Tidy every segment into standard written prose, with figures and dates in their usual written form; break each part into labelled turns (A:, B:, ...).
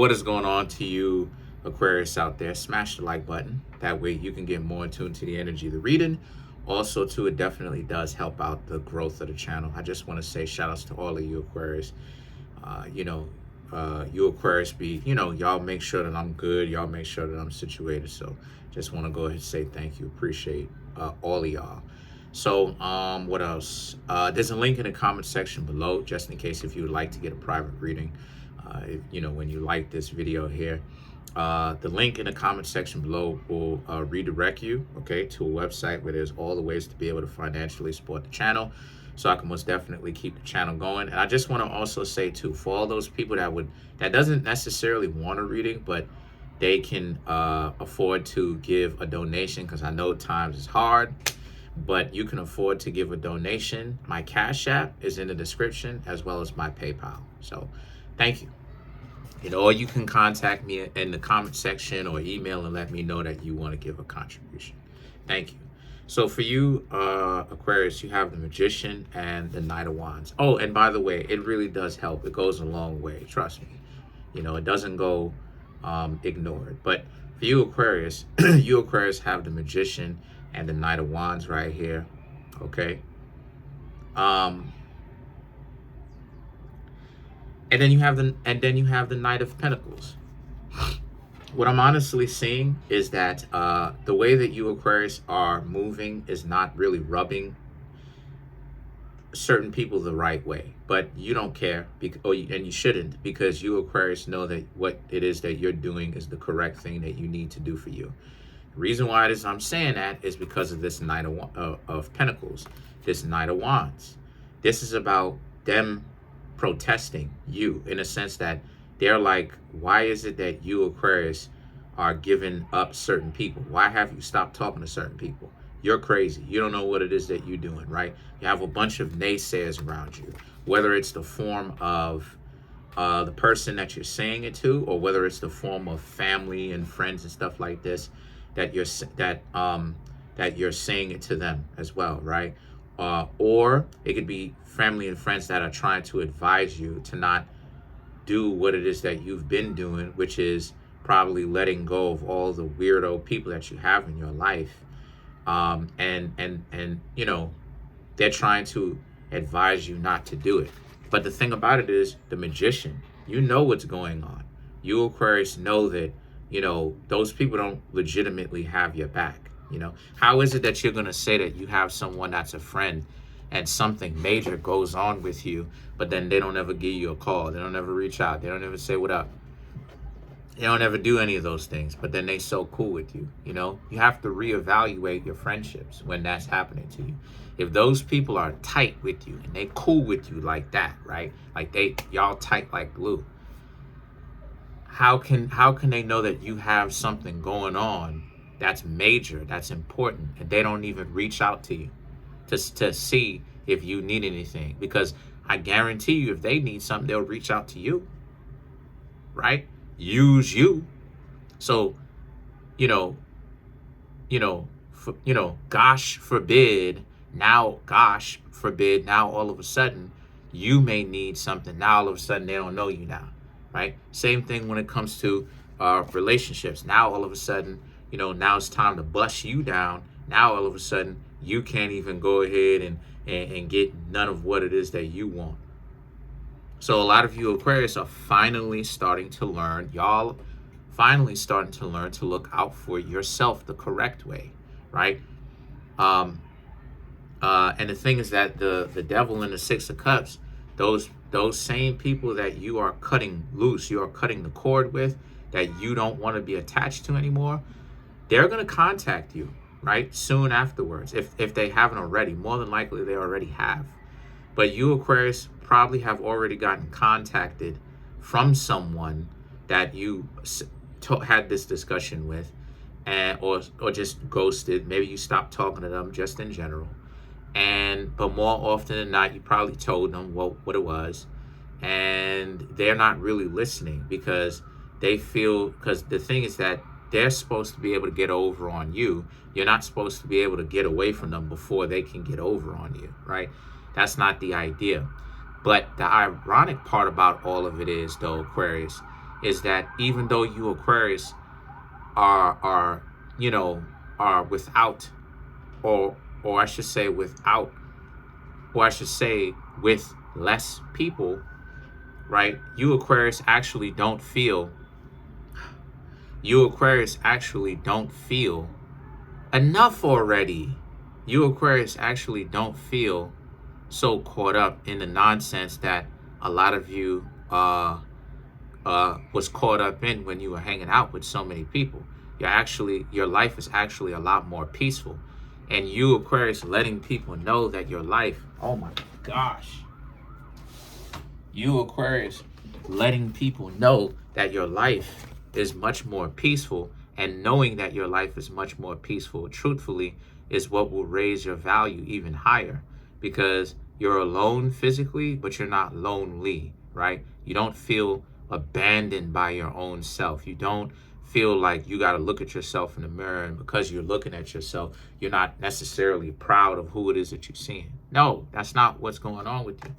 A: What is going on to you, Aquarius out there? Smash the like button. That way you can get more in tune to the energy of the reading. Also, too, it definitely does help out the growth of the channel. I just want to say shout outs to all of you Aquarius. You Aquarius y'all make sure that I'm good. Y'all make sure that I'm situated. So just want to go ahead and say thank you. Appreciate all of y'all. So what else? There's a link in the comment section below, just in case if you would like to get a private reading. When you like this video here, the link in the comment section below will redirect you, okay, to a website where there's all the ways to be able to financially support the channel, so I can most definitely keep the channel going. And I just want to also say too, for all those people that doesn't necessarily want a reading, but they can afford to give a donation, because I know times is hard, but you can afford to give a donation. My Cash App is in the description, as well as my PayPal. So thank you. Or you can contact me in the comment section or email and let me know that you want to give a contribution. Thank you. So for you, Aquarius, you have the Magician and the Knight of Wands. Oh, and by the way, it really does help. It goes a long way. Trust me. It doesn't go ignored. But for you, Aquarius, you Aquarius have the Magician and the Knight of Wands right here. Okay. And then you have the Knight of Pentacles. What I'm honestly seeing is that the way that you Aquarius are moving is not really rubbing certain people the right way. But you don't care, and you shouldn't, because you Aquarius know that what it is that you're doing is the correct thing that you need to do for you. The reason why it is I'm saying that is because of this Knight of Pentacles, this Knight of Wands. This is about them protesting you, in a sense that they're like, why is it that you Aquarius are giving up certain people? Why have you stopped talking to certain people? You're crazy. You don't know what it is that you're doing, right? You have a bunch of naysayers around you, whether it's the form of the person that you're saying it to, or whether it's the form of family and friends and stuff like this, that you're saying it to them as well, right? Or it could be family and friends that are trying to advise you to not do what it is that you've been doing, which is probably letting go of all the weirdo people that you have in your life. They're trying to advise you not to do it. But the thing about it is, the Magician, you know what's going on. You Aquarius know that, those people don't legitimately have your back. How is it that you're going to say that you have someone that's a friend and something major goes on with you, but then they don't ever give you a call, they don't ever reach out, they don't ever say what up, they don't ever do any of those things, but then they so cool with you? You have to reevaluate your friendships when that's happening to you. If those people are tight with you and they cool with you like that, right? Like y'all tight like glue. How can they know that you have something going on that's major, that's important, and they don't even reach out to you to see if you need anything? Because I guarantee you, if they need something, they'll reach out to you, right? Use you. So, gosh forbid, now all of a sudden you may need something. Now all of a sudden they don't know you now, right? Same thing when it comes to relationships. Now all of a sudden, now it's time to bust you down. Now all of a sudden you can't even go ahead and get none of what it is that you want. So a lot of you Aquarius are finally starting to learn. Y'all finally starting to learn to look out for yourself the correct way, right? And the thing is that the devil and the Six of Cups, those same people that you are cutting loose, you are cutting the cord with, that you don't want to be attached to anymore, they're going to contact you, right, soon afterwards. If they haven't already, more than likely they already have. But you Aquarius probably have already gotten contacted from someone that you had this discussion with, or just ghosted. Maybe you stopped talking to them just in general. But more often than not, you probably told them what it was, and they're not really listening, because the thing is that they're supposed to be able to get over on you. You're not supposed to be able to get away from them before they can get over on you, right? That's not the idea. But the ironic part about all of it is, though, Aquarius, is that even though you Aquarius are you know, are without, or or I should say without, or I should say with less people, right? You Aquarius actually don't feel enough already. You Aquarius actually don't feel so caught up in the nonsense that a lot of you was caught up in when you were hanging out with so many people. Your life is actually a lot more peaceful. And you Aquarius letting people know that your life, oh my gosh. You Aquarius letting people know that your life is much more peaceful, and knowing that your life is much more peaceful, truthfully, is what will raise your value even higher, because you're alone physically, but you're not lonely, right? You don't feel abandoned by your own self. You don't feel like you got to look at yourself in the mirror, and because you're looking at yourself, you're not necessarily proud of who it is that you're seeing. No, that's not what's going on with you.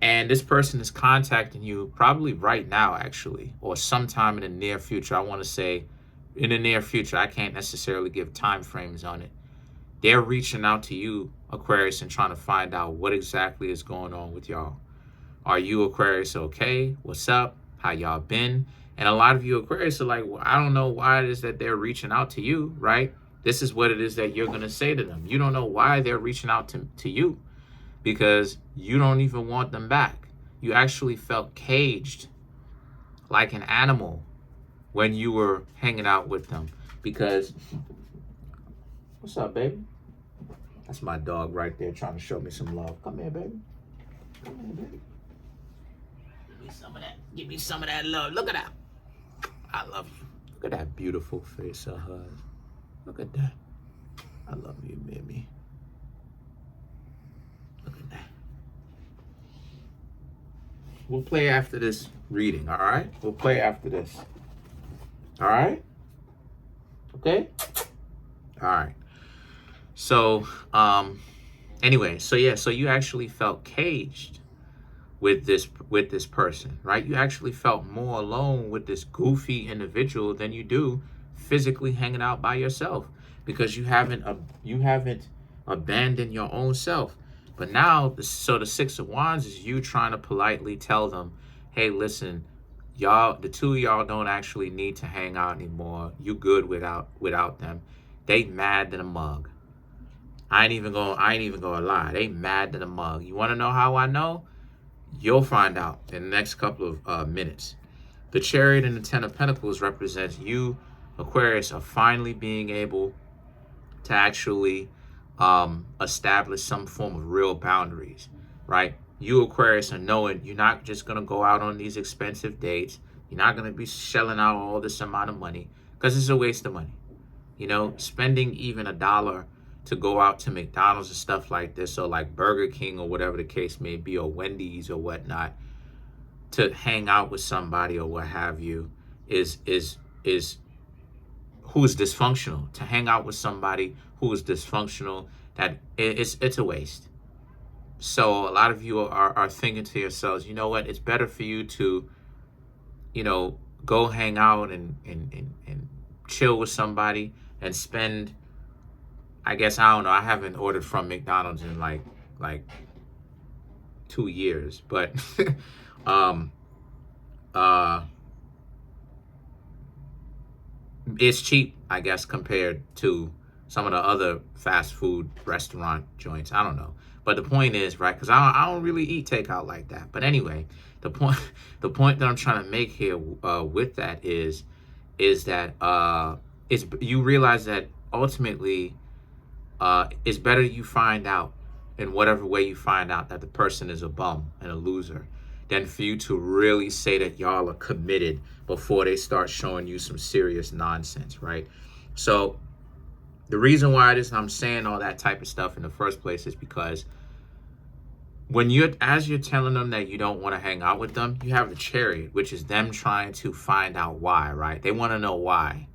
A: And this person is contacting you probably right now, actually, or sometime in the near future. I want to say in the near future. I can't necessarily give time frames on it. They're reaching out to you, Aquarius, and trying to find out what exactly is going on with y'all. Are you Aquarius okay? What's up? How y'all been? And a lot of you Aquarius are like, well, I don't know why it is that they're reaching out to you, right? This is what it is that you're going to say to them. You don't know why they're reaching out to you, because you don't even want them back. You actually felt caged like an animal when you were hanging out with them. Because, what's up, baby? That's my dog right there trying to show me some love. Come here, baby. Come here, baby. Give me some of that. Give me some of that love. Look at that. I love you. Look at that beautiful face of hers. Look at that. I love you, baby. Look at that. We'll play after this reading, all right? We'll play after this. All right? Okay? All right. So, anyway, so you actually felt caged with this person, right? You actually felt more alone with this goofy individual than you do physically hanging out by yourself, because you haven't abandoned your own self. But now, so the Six of Wands is you trying to politely tell them, hey, listen, y'all, the two of y'all don't actually need to hang out anymore. You good without them. They mad than a mug. I ain't even gonna lie. They mad than a mug. You want to know how I know? You'll find out in the next couple of minutes. The Chariot and the Ten of Pentacles represents you, Aquarius, are finally being able to actually establish some form of real boundaries, right? You Aquarius are knowing you're not just going to go out on these expensive dates. You're not going to be shelling out all this amount of money, because it's a waste of money. You know, spending even $1 to go out to McDonald's and stuff like this, or like Burger King or whatever the case may be, or Wendy's or whatnot, to hang out with somebody or what have you, is who's dysfunctional. To hang out with somebody who is dysfunctional, that it's a waste. So a lot of you are thinking to yourselves, you know what, it's better for you to, you know, go hang out and chill with somebody and spend, I guess, I don't know, I haven't ordered from McDonald's in like 2 years, but it's cheap, I guess, compared to some of the other fast food restaurant joints. I don't know. But the point is, right, because I don't really eat takeout like that. But anyway, the point that I'm trying to make here with that is that you realize that ultimately it's better you find out, in whatever way you find out, that the person is a bum and a loser, than for you to really say that y'all are committed before they start showing you some serious nonsense, right? So the reason why I'm saying all that type of stuff in the first place is because as you're telling them that you don't want to hang out with them, you have the Chariot, which is them trying to find out why, right? They want to know why.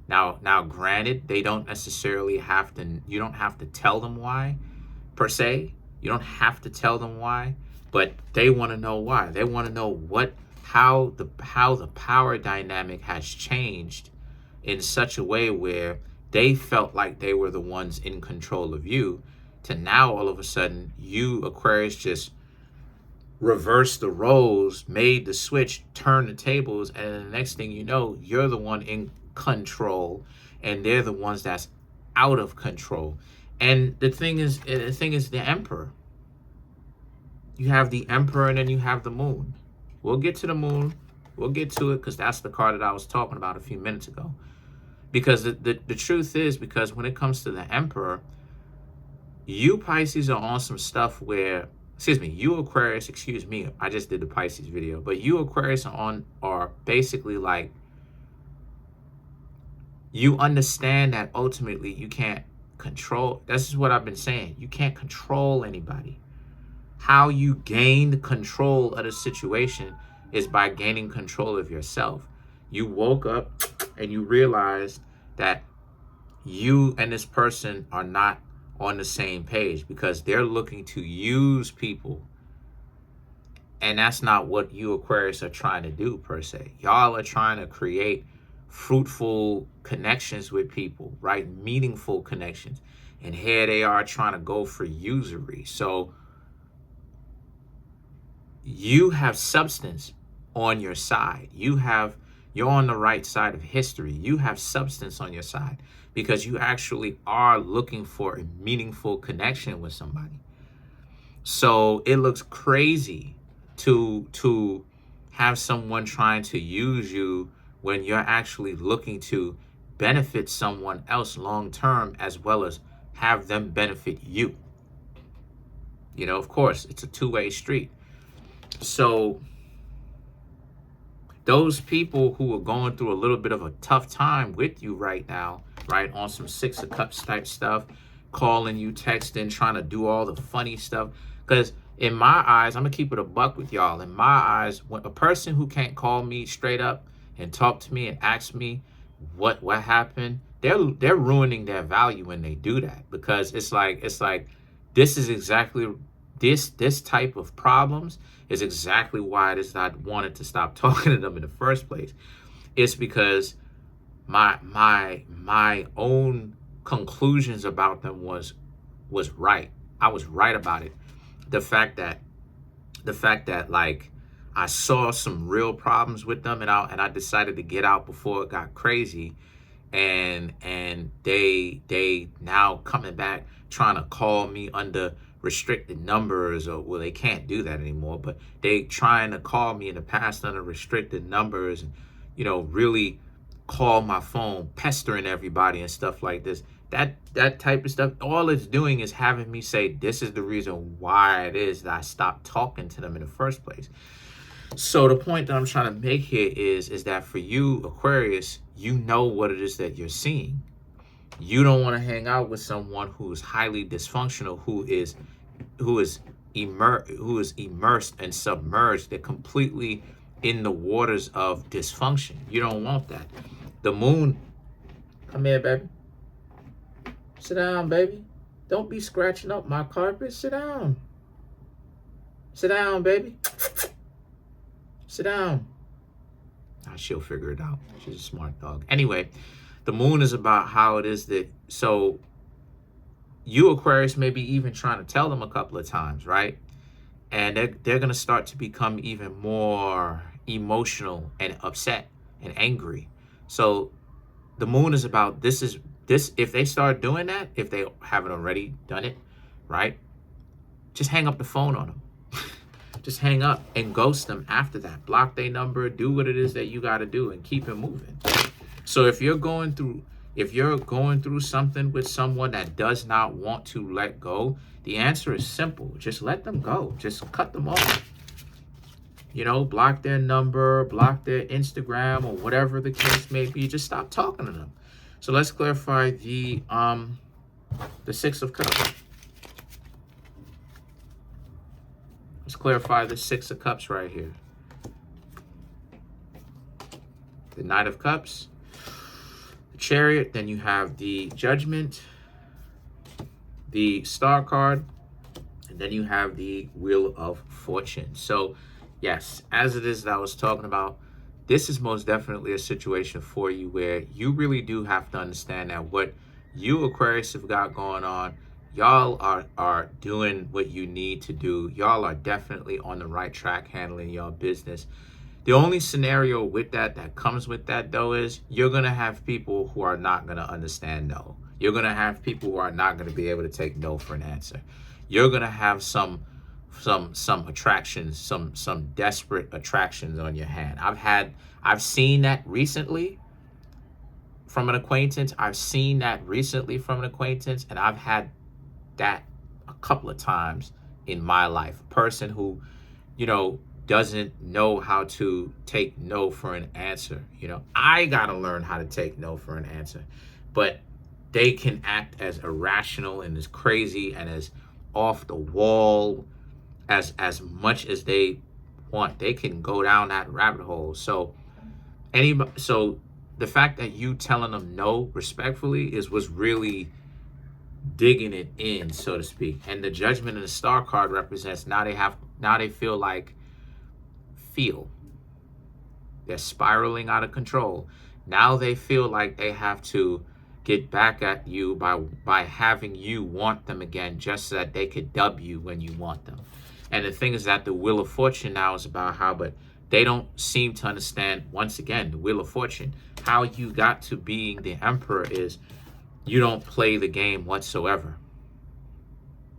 A: Now, granted, they don't necessarily you don't have to tell them why, per se. You don't have to tell them why, but they want to know why. They want to know what how the power dynamic has changed in such a way where they felt like they were the ones in control of you, to now all of a sudden you, Aquarius, just reversed the roles, made the switch, turned the tables, and the next thing you know, you're the one in control and they're the ones that's out of control. And the thing is the Emperor. You have the Emperor and then you have the Moon. We'll get to the Moon. We'll get to it because that's the card that I was talking about a few minutes ago. Because the truth is, because when it comes to the Emperor, you Pisces are on some stuff where, excuse me, you Aquarius, excuse me, I just did the Pisces video, but you Aquarius are basically like, you understand that ultimately you can't control. This is what I've been saying. You can't control anybody. How you gain control of the situation is by gaining control of yourself. You woke up and you realized that you and this person are not on the same page because they're looking to use people. And that's not what you Aquarius are trying to do per se. Y'all are trying to create fruitful connections with people, right? Meaningful connections. And here they are trying to go for usury. So you have substance on your side. You're on the right side of history. You have substance on your side because you actually are looking for a meaningful connection with somebody. So it looks crazy to have someone trying to use you when you're actually looking to benefit someone else long term, as well as have them benefit you. You know, of course, it's a two-way street. So those people who are going through a little bit of a tough time with you right now, right, on some Six of Cups type stuff, calling you, texting, trying to do all the funny stuff. Because in my eyes, I'm going to keep it a buck with y'all. In my eyes, when a person who can't call me straight up and talk to me and ask me what happened, they're ruining their value when they do that. Because it's like this is exactly this type of problems is exactly why it is that I wanted to stop talking to them in the first place. It's because my own conclusions about them was right. I was right about it. The fact that like I saw some real problems with them, and I decided to get out before it got crazy, and they now coming back trying to call me under restricted numbers, or well, they can't do that anymore, but they trying to call me in the past under restricted numbers, and you know, really call my phone, pestering everybody and stuff like this. That type of stuff, all it's doing is having me say this is the reason why it is that I stopped talking to them in the first place. So the point that I'm trying to make here is that for you Aquarius, you know what it is that you're seeing. You don't want to hang out with someone who is highly dysfunctional, who is immersed and submerged. They're completely in the waters of dysfunction. You don't want that. The Moon, come here, baby. Sit down, baby. Don't be scratching up my carpet. Sit down. Sit down, baby. Sit down. She'll figure it out. She's a smart dog. Anyway, the Moon is about how it is that, so you Aquarius may be even trying to tell them a couple of times, right? And they're going to start to become even more emotional and upset and angry. So the Moon is about this, if they start doing that, if they haven't already done it, right? Just hang up the phone on them. Just hang up and ghost them after that. Block their number, do what it is that you got to do, and keep it moving. So if you're going through something with someone that does not want to let go, the answer is simple. Just let them go. Just cut them off. You know, block their number, block their Instagram, or whatever the case may be. Just stop talking to them. So let's clarify the Six of Cups. Let's clarify the Six of Cups right here. The Knight of Cups, the Chariot, then you have the Judgment, the Star card, and then you have the Wheel of Fortune. So yes, as it is that I was talking about, this is most definitely a situation for you where you really do have to understand that what you Aquarius have got going on, y'all are doing what you need to do. Y'all are definitely on the right track handling your business. The only scenario with that comes with that though is you're gonna have people who are not gonna understand no. You're gonna have people who are not gonna be able to take no for an answer. You're gonna have some attractions, some desperate attractions on your hand. I've seen that recently from an acquaintance. I've seen that recently from an acquaintance, and I've had that a couple of times in my life. A person who, doesn't know how to take no for an answer. I gotta learn how to take no for an answer. But they can act as irrational and as crazy and as off the wall as much as they want. They can go down that rabbit hole. So the fact that you telling them no respectfully is what's really digging it in, so to speak. And the Judgment and the Star card represents now they feel they're spiraling out of control. Now they feel like they have to get back at you by having you want them again, just so that they could dub you when you want them. And the thing is that the Wheel of Fortune now is about how, but they don't seem to understand, once again, the Wheel of Fortune, how you got to being the Emperor is you don't play the game whatsoever.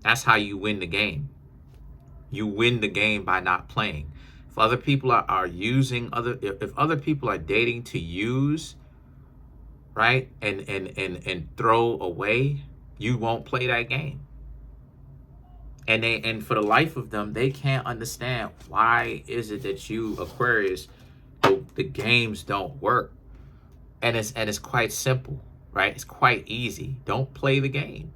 A: That's how you win the game. You win the game by not playing. If other people are using if other people are dating to use, right, and throw away, you won't play that game. And for the life of them, they can't understand why is it that you Aquarius, the games don't work. And it's quite simple, right? It's quite easy. Don't play the game.